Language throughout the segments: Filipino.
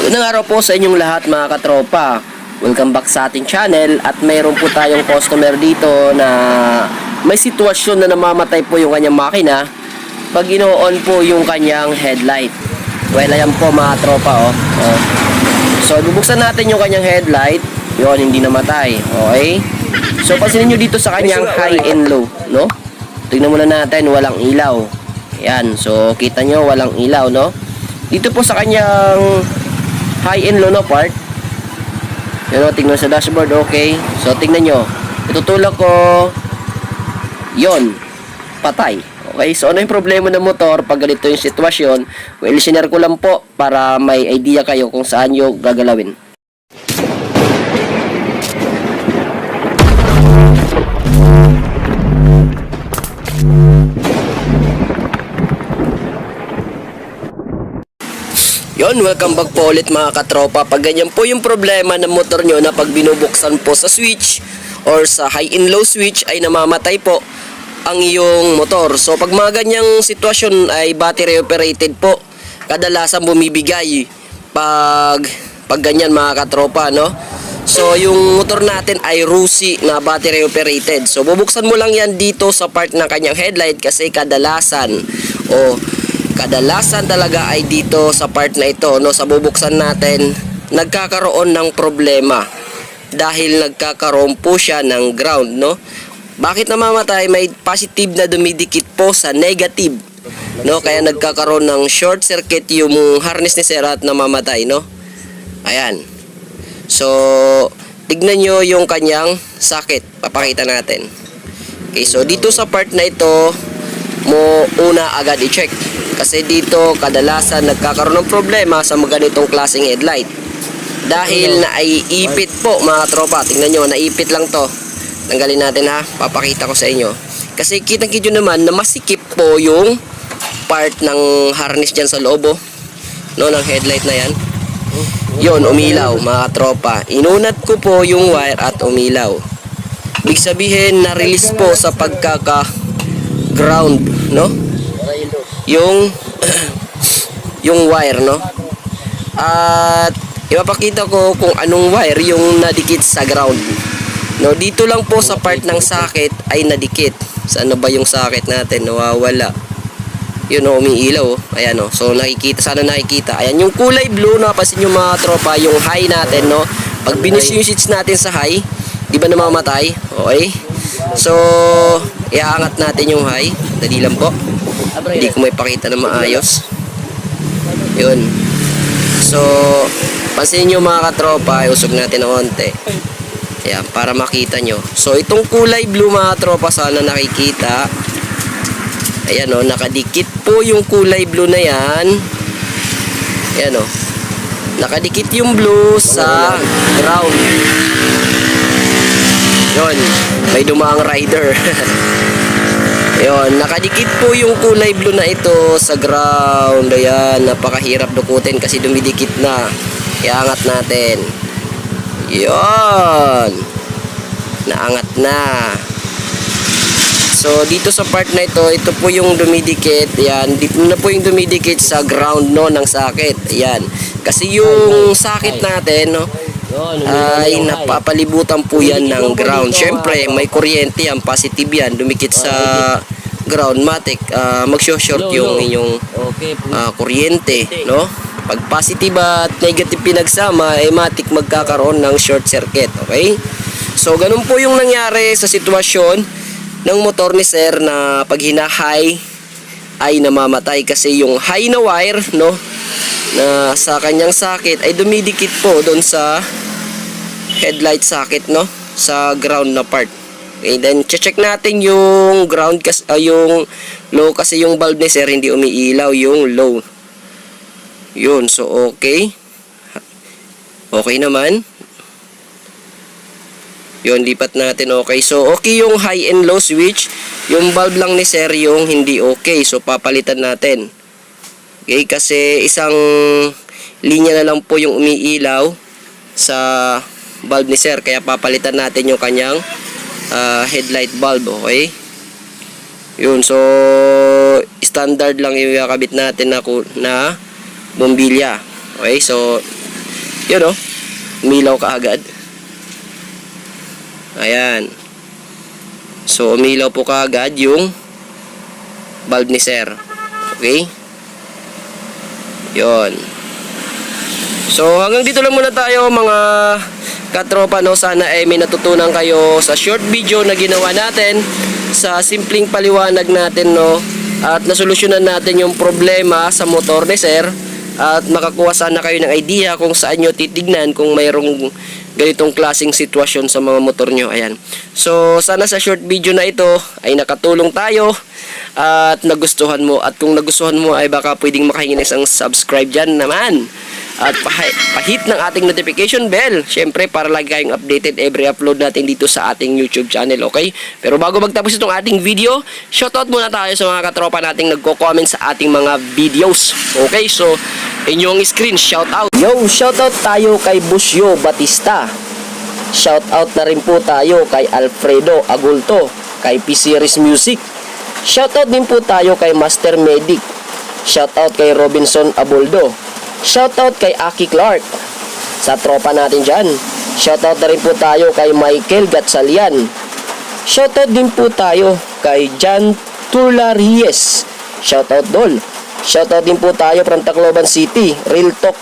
Magandang araw po sa inyong lahat mga katropa. Welcome back sa ating channel at mayroon po tayong customer dito na may sitwasyon na namamatay po yung kanyang makina pag ino-on po yung kanyang headlight. Well, ayan po mga tropa So, bubuksan natin yung kanyang headlight. Yun, hindi namatay. Okay? So, pansinin nyo dito sa kanyang high and low, no? Tingnan muna natin, walang ilaw. Ayan, so kita nyo, walang ilaw, no? Dito po sa kanyang high and low na part, yun o, tingnan sa dashboard, okay. So, tingnan nyo, itutulak ko, yon, patay. Okay, so ano yung problema ng motor pag ganito yung sitwasyon? Well, sinare ko lang po para may idea kayo kung saan nyo gagalawin. Yon, welcome back po ulit mga katropa. Pag ganyan po yung problema ng motor nyo na pag binubuksan po sa switch or sa high and low switch ay namamatay po ang iyong motor. So pag mga ganyang sitwasyon ay battery operated po, kadalasan bumibigay pag ganyan mga katropa, no? So yung motor natin ay Rusi na battery operated. So bubuksan mo lang yan dito sa part ng kanyang headlight kasi kadalasan talaga ay dito sa part na ito, no, sa bubuksan natin nagkakaroon ng problema dahil nagkakaroon po siya ng ground, no. Bakit namamatay? May positive na dumidikit po sa negative, no, kaya nagkakaroon ng short circuit yung harness ni sir at namamatay, no. Ayan, so tignan nyo yung kanyang socket, papakita natin. Okay, so dito sa part na ito mo una agad i-check kasi dito kadalasan nagkakaroon ng problema sa mga ganitong klaseng headlight dahil naiipit po mga tropa. Tingnan nyo, naipit lang to. Tanggalin natin ha, papakita ko sa inyo kasi kitang-kita naman na masikip po yung part ng harness dyan sa loob, no, ng headlight na yan. Yun, umilaw mga tropa. Inunat ko po yung wire at umilaw. Ibig sabihin na-release po sa pagkaka-ground, no, yung wire, no. At ipapakita ko kung anong wire yung nadikit sa ground, no. Dito lang po sa part ng socket ay nadikit. Saan na ba yung socket natin? Nawawala. Yun o, umiilaw. Ayan o. So nakikita, sana nakikita. Ayan yung kulay blue, napasin yung mga tropa, yung high natin, no. Pag binis yung switch natin sa high, di ba namamatay? Okay. So iaangat natin yung high. Dali lang po. Hindi ko may pakita na maayos. Yun. So pansinin nyo mga katropa, usog natin ng onte. Ayan, para makita nyo. So itong kulay blue mga tropa, sana nakikita. Ayan o, nakadikit po yung kulay blue na yan. Ayan o, nakadikit yung blue sa ground. Yun, may dumaang rider. Yun, nakadikit po yung kulay blue na ito sa ground. Ayan, napakahirap dukutin kasi dumidikit na. Iangat natin. Yun, naangat na. So dito sa part na ito po yung dumidikit. Ayan, dito na po yung dumidikit sa ground, no, ng socket. Ayan, kasi yung socket natin, no, ay napapalibutan po yan ng ground. Syempre may kuryente yan, positive yan, dumikit sa ground, matik mag-short yung inyong kuryente, no. Pag positive at negative pinagsama ay matik magkakaroon ng short circuit. Okay, so ganun po yung nangyari sa sitwasyon ng motor ni sir na pag hina-high ay namamatay kasi yung high na wire, no, na sa kanyang socket ay dumidikit po doon sa headlight socket, no, sa ground na part. Okay, then check natin yung ground kasi yung low kasi yung bulb ni sir hindi umiilaw, yung low. Yun, so okay naman. Yun, lipat natin. Okay, so okay yung high and low switch. Yung bulb lang ni sir yung hindi okay, so papalitan natin. Okay, kasi isang linya na lang po yung umiilaw sa bulb ni sir, kaya papalitan natin yung kanyang headlight bulb. Okay, yun, so standard lang yung kakabit natin na bombilya. Okay, so Yun o. Umilaw ka agad. Ayan. So, umilaw po kaagad yung bulb ni sir. Okay? Yun. So, hanggang dito lang muna tayo mga katropa, no? Sana ay may natutunan kayo sa short video na ginawa natin, sa simpleng paliwanag natin, no? At nasolusyonan natin yung problema sa motor ni sir. At makakuha sana kayo ng idea kung saan nyo titignan kung mayroong ganitong klaseng sitwasyon sa mga motor nyo. Ayan. So, sana sa short video na ito ay nakatulong tayo at nagustuhan mo. At kung nagustuhan mo ay baka pwedeng makahingi ng isang subscribe dyan naman. At pahit ng ating notification bell. Syempre, para lagi kayong updated every upload natin dito sa ating YouTube channel, okay? Pero bago magtapos itong ating video, shoutout muna tayo sa mga katropa nating nagko-comment sa ating mga videos. Okay, so, inyong screen, shoutout. Yo, shoutout tayo kay Busyo Batista. Shoutout na rin po tayo kay Alfredo Agulto, kay P-Series Music. Shoutout din po tayo kay Master Medic. Shoutout kay Robinson Aboldo. Shoutout kay Aki Clark. Sa tropa natin dyan. Shoutout na rin po tayo kay Michael Gatsalian. Shoutout din po tayo kay Jan Turlaries. Shoutout Dol. Shoutout din po tayo from Tacloban City, Real Talk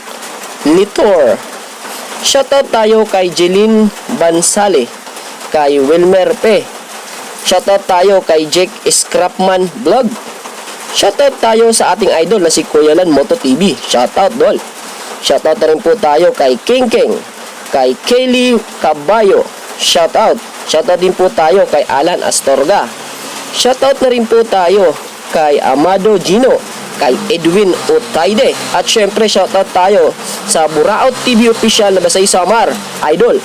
Litor. Shoutout tayo kay Jeline Bansale, kay Wilmer P. Shoutout tayo kay Jake Scrapman Vlog. Shoutout tayo sa ating idol na si Kuya Lan Moto TV. Shoutout Dol. Shoutout na rin po tayo kay King King, kay Kaylee Caballo. Shoutout. Shoutout din po tayo kay Alan Astorga. Shoutout na rin po tayo kay Amado Gino, kay Edwin Otayde. At syempre shoutout tayo sa Buraot TV Official na Basay Samar Idol.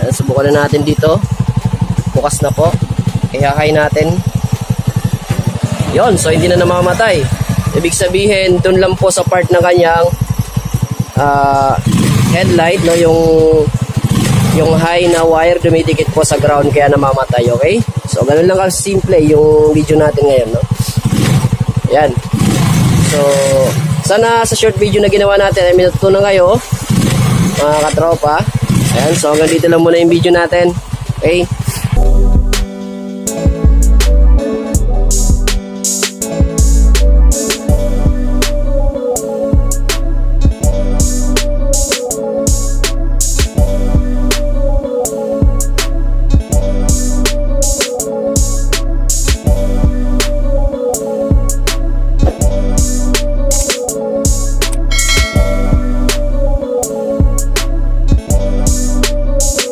Subukan na natin dito. Bukas na po. Ihahay natin. Yon, so hindi na namamatay. Ibig sabihin, dun lang po sa part ng kanyang headlight, no, yung high na wire dumidikit po sa ground kaya namamatay, okay? So, ganun lang simple yung video natin ngayon, no? Yan. So, sana sa short video na ginawa natin ay may natutunan kayo, mga katropa. Ayan, so hanggang dito lang muna yung video natin. Okay?